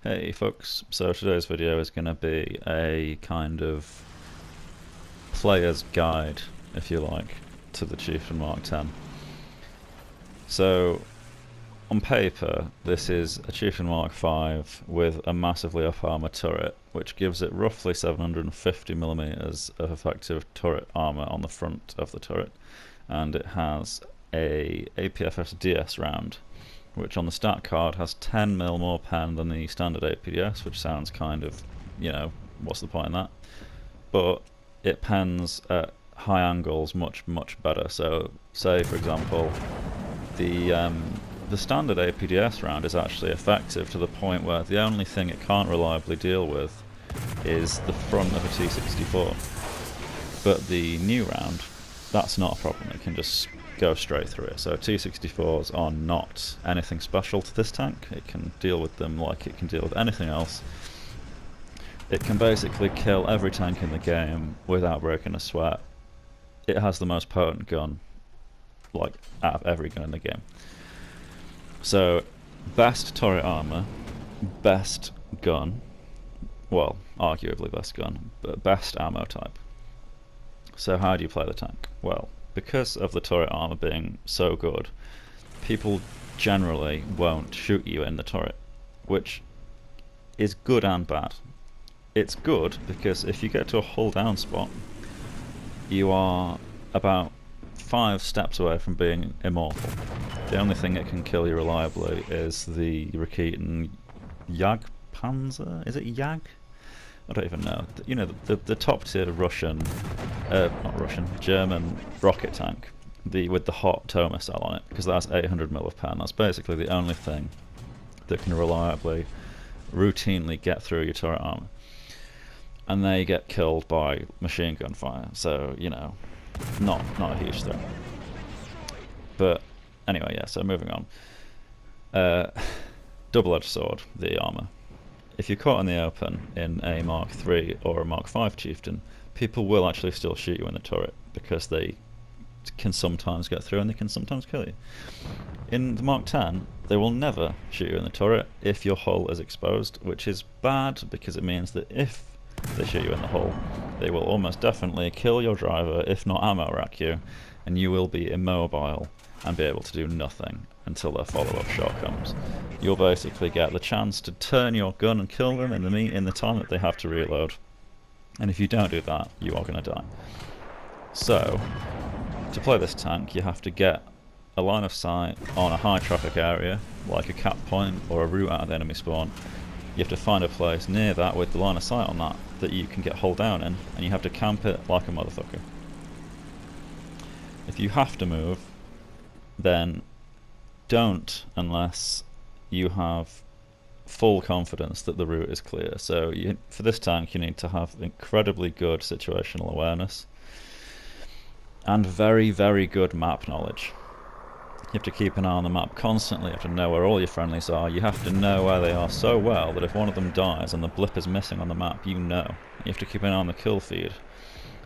Hey folks, so today's video is going to be a kind of player's guide, if you like, to the Chieftain Mk10. So, on paper, this is a Chieftain Mk5 with a massively up armor turret, which gives it roughly 750mm of effective turret armor on the front of the turret, and it has a APFS DS round, which on the stat card has 10mm more pen than the standard APDS, which sounds kind of, you know, what's the point in that? But it pens at high angles much better. So, say for example, the standard APDS round is actually effective to the point where the only thing it can't reliably deal with is the front of a T64. But the new round, that's not a problem. It can just go straight through it. So T64s are not anything special to this tank. It can deal with them like it can deal with anything else. It can basically kill every tank in the game without breaking a sweat. It has the most potent gun, like, out of every gun in the game. So, best turret armor, best gun, well, arguably best gun, but best ammo type. So how do you play the tank? Well, because of the turret armor being so good, people generally won't shoot you in the turret, which is good and bad. It's good because if you get to a hull down spot, you are about 5 steps away from being immortal. The only thing that can kill you reliably is the Raketen Jagdpanzer? Is it Jag? I don't even know. You know, the top tier Russian, not Russian, German rocket tank, with the hot tow missile on it, because that's 800mm of pen. That's basically the only thing that can reliably, routinely get through your turret armor. And they get killed by machine gun fire, so, you know, not a huge threat. But anyway, yeah, so moving on. Double-edged sword, the armor. If you're caught in the open in a Mark III or a Mark V Chieftain, people will actually still shoot you in the turret, because they can sometimes get through and they can sometimes kill you. In the Mark X, they will never shoot you in the turret if your hull is exposed, which is bad because it means that if they shoot you in the hull, they will almost definitely kill your driver, if not ammo rack you, and you will be immobile and be able to do nothing until their follow-up shot comes. You'll basically get the chance to turn your gun and kill them in the time that they have to reload. And if you don't do that, you are going to die. So, to play this tank, you have to get a line of sight on a high traffic area, like a cap point or a route out of the enemy spawn. You have to find a place near that with the line of sight on that you can get hull down in, and you have to camp it like a motherfucker. If you have to move, then don't unless you have full confidence that the route is clear. So for this tank you need to have incredibly good situational awareness and very good map knowledge. You have to keep an eye on the map constantly. You have to know where all your friendlies are. You have to know where they are so well that if one of them dies and the blip is missing on the map, you know. You have to keep an eye on the kill feed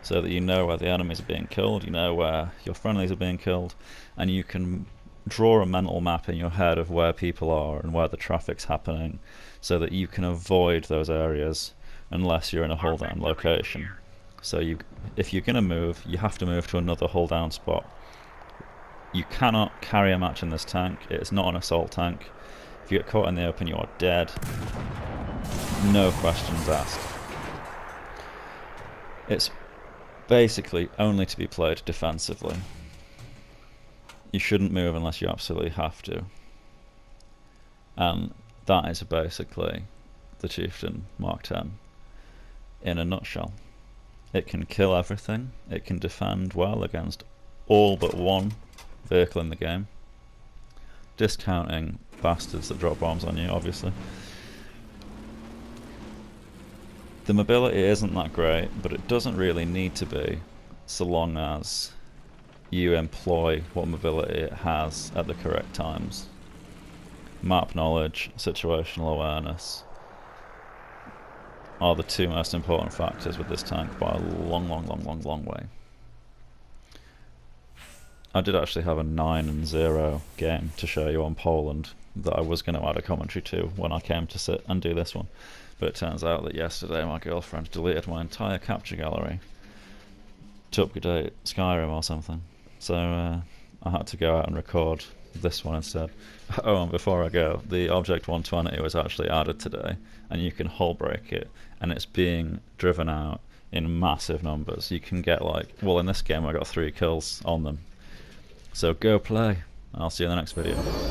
so that you know where the enemies are being killed, you know where your friendlies are being killed, and you can draw a mental map in your head of where people are and where the traffic's happening so that you can avoid those areas unless you're in a hull down location. So if you're going to move, you have to move to another hull down spot. You cannot carry a match in this tank. It's not an assault tank. If you get caught in the open, you are dead. No questions asked. It's basically only to be played defensively. You shouldn't move unless you absolutely have to. And that is basically the Chieftain Mk10 in a nutshell. It can kill everything. It can defend well against all but one vehicle in the game, discounting bastards that drop bombs on you, obviously. The mobility isn't that great, but it doesn't really need to be, so long as you employ what mobility it has at the correct times. Map knowledge, situational awareness are the two most important factors with this tank by a long way. I did actually have a 9-0 game to show you on Poland that I was going to add a commentary to when I came to sit and do this one. But it turns out that yesterday my girlfriend deleted my entire capture gallery to update Skyrim or something. So I had to go out and record this one instead. Oh, and before I go, the Object 120 was actually added today, and you can hull break it, and it's being driven out in massive numbers. You can get like, well, in this game I got 3 kills on them. So go play, and I'll see you in the next video.